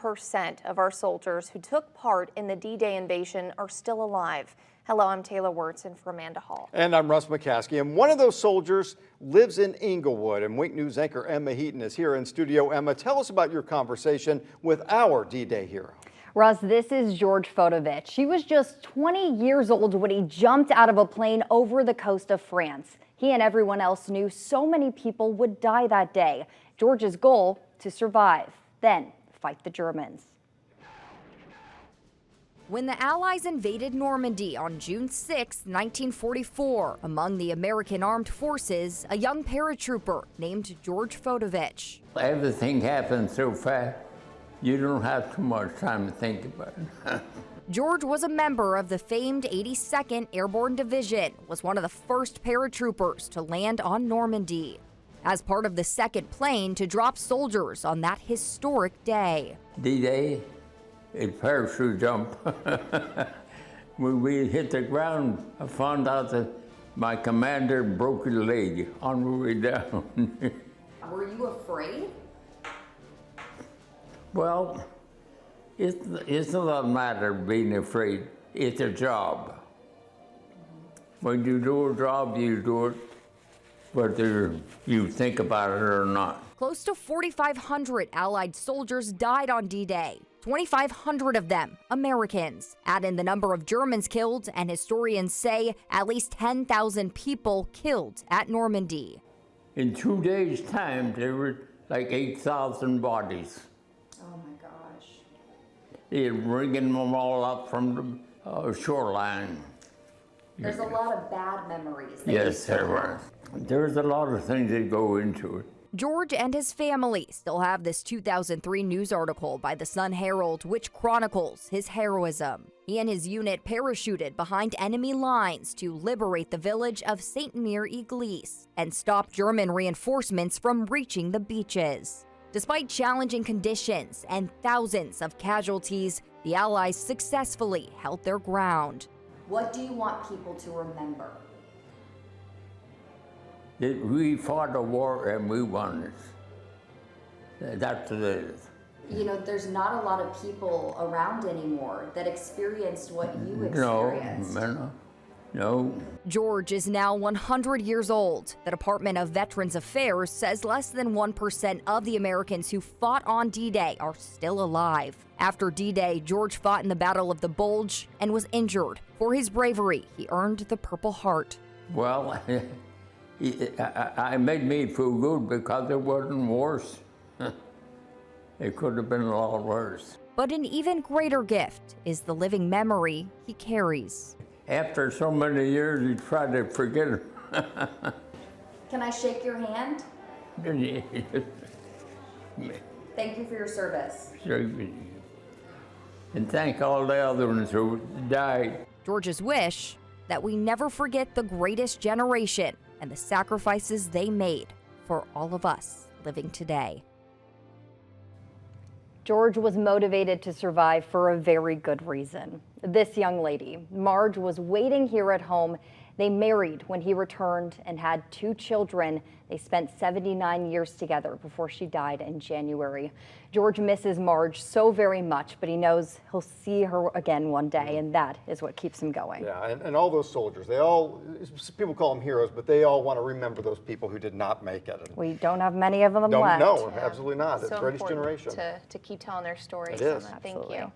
percent of our soldiers who took part in the D-Day invasion are still alive. Hello, I'm Taylor Wirtz in for Amanda Hall. And I'm Russ McCaskey, and one of those soldiers lives in Inglewood. And Wink News anchor Emma Heaton is here in studio. Emma, tell us about your conversation with our D-Day hero. Russ, this is George Fodovich. He was just 20 years old when he jumped out of a plane over the coast of France. He and everyone else knew so many people would die that day. George's goal, to survive, then fight the Germans. When the Allies invaded Normandy on June 6, 1944, among the American armed forces, a young paratrooper named George Fodovich. Everything happened so fast, you don't have too much time to think about it. George was a member of the famed 82nd Airborne Division, was one of the first paratroopers to land on Normandy, as part of the second plane to drop soldiers on that historic day. D-Day, it's parachute jump. When we hit the ground, I found out that my commander broke his leg on the way down. Were you afraid? Well, it's not a matter of being afraid. It's a job. When you do a job, you do it, whether you think about it or not. Close to 4,500 Allied soldiers died on D-Day. 2,500 of them Americans. Add in the number of Germans killed, and historians say at least 10,000 people killed at Normandy. In 2 days' time, there were like 8,000 bodies. Oh my gosh. They're bringing them all up from the shoreline. There's a lot of bad memories. Yes, there were. There's a lot of things that go into it. George and his family still have this 2003 news article by the Sun-Herald which chronicles his heroism. He and his unit parachuted behind enemy lines to liberate the village of Saint-Mère-Église and stop German reinforcements from reaching the beaches. Despite challenging conditions and thousands of casualties, the Allies successfully held their ground. What do you want people to remember? That we fought a war and we won it. That's it. You know, there's not a lot of people around anymore that experienced what you experienced. No. George is now 100 years old. The Department of Veterans Affairs says less than 1% of the Americans who fought on D-Day are still alive. After D-Day, George fought in the Battle of the Bulge and was injured. For his bravery, he earned the Purple Heart. Well, I made me feel good because it wasn't worse. It could have been a lot worse. But an even greater gift is the living memory he carries. After so many years, you try to forget it. Can I shake your hand? Thank you for your service. And thank all the other ones who died. George's wish that we never forget the greatest generation and the sacrifices they made for all of us living today. George was motivated to survive for a very good reason. This young lady, Marge, was waiting here at home. They married when he returned and had 2 children. They spent 79 years together before she died in January. George misses Marge so very much, but he knows he'll see her again one day, and that is what keeps him going. Yeah, and all those soldiers, they all, people call them heroes, but they all want to remember those people who did not make it. And We don't have many of them left. no, absolutely not. It's the greatest generation. To keep telling their stories. It is. Thank you.